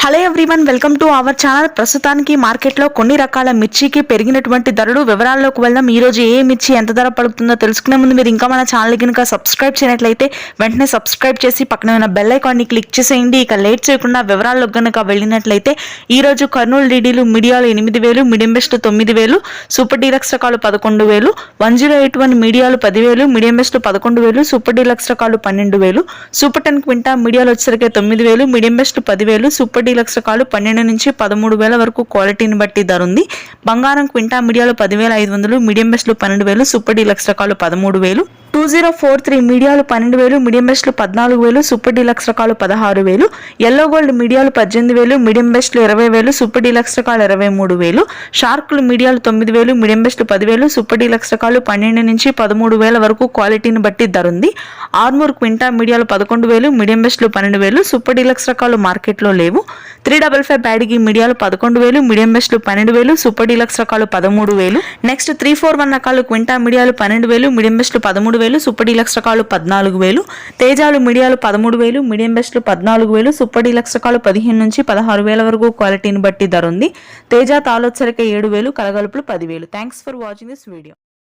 Hello everyone, welcome to our channel. ప్రస్తుతానికి మార్కెట్లో కొన్ని రకాల మిర్చికి పెరిగినటువంటి ధరలు వివరాల్లోకి వెళ్దాం. ఈ రోజు ఏ మిర్చి ఎంత ధర పడుతుందో తెలుసుకునే ముందు మీరు ఇంకా మన ఛానల్ కనుక సబ్స్క్రైబ్ చేయనట్లయితే వెంటనే సబ్స్క్రైబ్ చేసి పక్కన ఉన్న బెల్ ఐకాన్ని క్లిక్ చేసేయండి. ఇక లేట్ చేయకుండా వివరాల్లోకి కనుక వెళ్ళినట్లయితే ఈ రోజు కర్నూలు డీడీలు మీడియాలు 8,000, మీడియం బెస్ట్ 9,000, సూపర్ డీలక్స్ రకాలు 11,000, 1081 మీడియాలు 10,000, మీడియం బెస్ట్ 11,000, సూపర్ డీలక్స్ రకాలు 12,000, సూపర్ 10 క్వింటా మీడియాలు వచ్చేసరికి 9,000, మీడియం బెస్ట్ 10,000, సూపర్ డీలక్స్ రకాలు 12 నుంచి 13,000 వరకు క్వాలిటీని బట్టి ధర ఉంది. బంగారం క్వింటా మీడియాలు 10,500, మీడియం బెస్ట్లు 12,000, సూపర్ డీలక్స్ రకాలు 13,000, 2043 మీడియాలు 12,000, మీడియం బెస్ట్లు 14,000, సూపర్ డీలక్స్ రకాలు 16,000, ఎల్లో గోల్డ్ మీడియాలు 18,000, మీడియం బెస్ట్లు 20,000, సూపర్ డీలక్స్ రకాలు 23,000, షార్కులు మీడియాలు 9,000, మీడియం బెస్ట్లు 10,000, సూపర్ డీలక్స్ రకాలు 12 నుంచి 13,000 వరకు క్వాలిటీని బట్టి ధర ఉంది. ఆర్మూర్ క్వింటా మీడియాలు 11,000, మీడియం బెస్ట్లు 12,000, సూపర్ డీలక్స్ రకాలు మార్కెట్లో లేవు. 355 బ్యాడిగి మీడియాలు 11,000, మీడియం బెస్ట్లు 12,000, సూపర్ డీలక్స్ రకాలు 13,000. నెక్స్ట్ 341 రకాలు క్వింటా మీడియాలు 12,000, మీడియం బెస్ట్లు 13,000, సూపర్ డీలక్స్ రకాలు 14,000. తేజాలు మీడియాలు 13,000, మీడియం బెస్ట్లు 14,000, సూపర్ డీలక్స్ రకాలు 15 నుంచి 16,000 వరకు క్వాలిటీని బట్టి ధర ఉంది. తేజ తాళొచ్చరిక 7,000, కలగలుపులు 10,000. Thanks for watching this video.